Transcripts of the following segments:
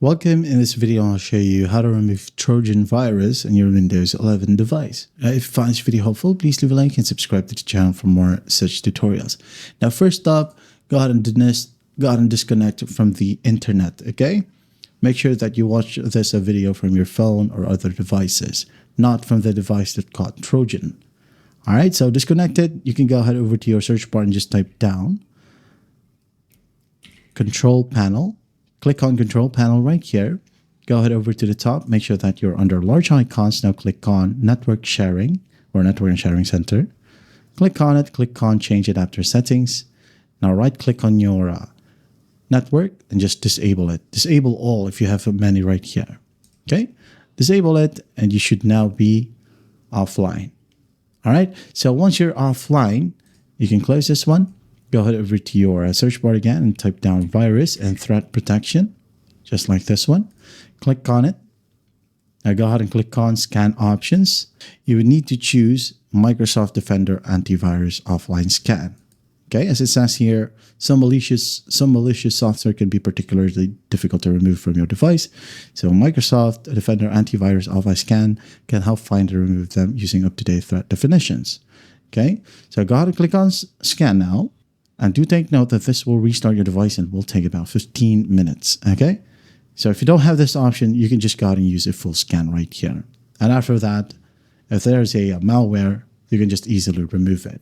Welcome. In this video, I'll show you how to remove Trojan virus on your Windows 11 device. If you find this video helpful, please leave a like and subscribe to the channel for more such tutorials. Now, first up, go ahead and disconnect from the internet, okay? Make sure that you watch this video from your phone or other devices, not from the device that caught Trojan. All right, so disconnected, you can go ahead over to your search bar and just type down Control Panel. Click on Control Panel right here. Go ahead over to the top. Make sure that you're under large icons. Now click on Network Sharing or Network and Sharing Center. Click on it. Click on Change Adapter Settings. Now right click on your network and just disable it. Disable all if you have many right here. Okay? Disable it and you should now be offline. All right? So once you're offline, you can close this one. Go ahead over to your search bar again and type down virus and threat protection, just like this one. Click on it. Now go ahead and click on scan options. You would need to choose Microsoft Defender Antivirus Offline Scan. Okay, as it says here, some malicious software can be particularly difficult to remove from your device. So Microsoft Defender Antivirus Offline Scan can help find and remove them using up-to-date threat definitions. Okay, so go ahead and click on scan now. And do take note that this will restart your device and will take about 15 minutes, okay? So if you don't have this option, you can just go ahead and use a full scan right here. And after that, if there's a malware, you can just easily remove it.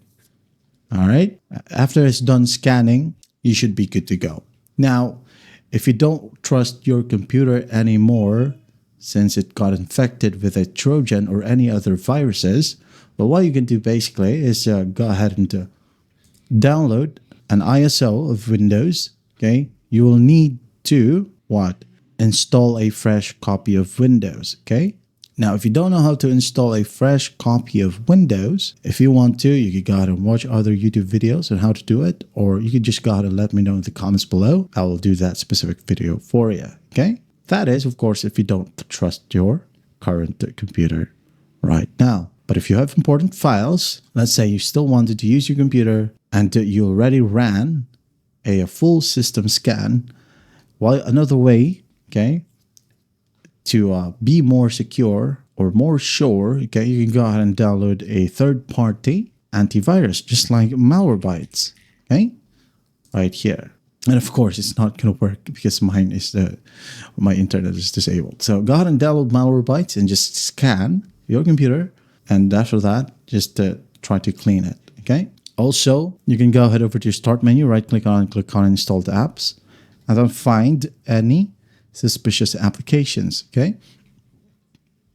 All right? After it's done scanning, you should be good to go. Now, if you don't trust your computer anymore, since it got infected with a Trojan or any other viruses, well, what you can do basically is go ahead and download an ISO of Windows. Okay, you will need to install a fresh copy of Windows. Okay, now if you don't know how to install a fresh copy of Windows, if you want to, you can go ahead and watch other YouTube videos on how to do it, or you can just go ahead and let me know in the comments below. I will do that specific video for you. Okay, that is, of course, if you don't trust your current computer right now. But if you have important files, let's say you still wanted to use your computer and you already ran a full system scan, well, another way, okay, to be more secure or more sure, okay, you can go ahead and download a third-party antivirus, just like Malwarebytes, okay, right here. And of course, it's not going to work because my internet is disabled. So go ahead and download Malwarebytes and just scan your computer. And after that, just try to clean it, okay? Also, you can go ahead over to your start menu, right-click on installed apps, and then find any suspicious applications, okay?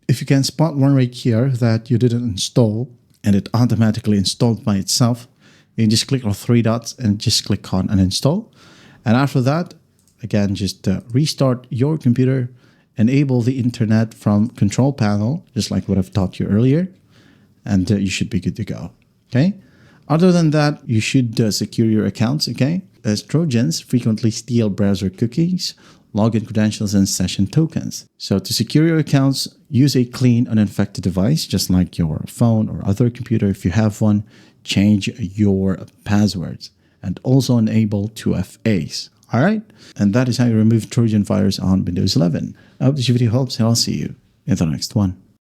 If you can spot one right here that you didn't install and it automatically installed by itself, you can just click on three dots and just click on uninstall. And after that, again, just restart your computer, enable the internet from Control Panel, just like what I've taught you earlier, and you should be good to go, okay? Other than that, you should secure your accounts, okay? As Trojans frequently steal browser cookies, login credentials, and session tokens. So to secure your accounts, use a clean, uninfected device, just like your phone or other computer. If you have one, change your passwords and also enable 2FAs. All right, and that is how you remove Trojan virus on Windows 11. I hope this video helps, and I'll see you in the next one.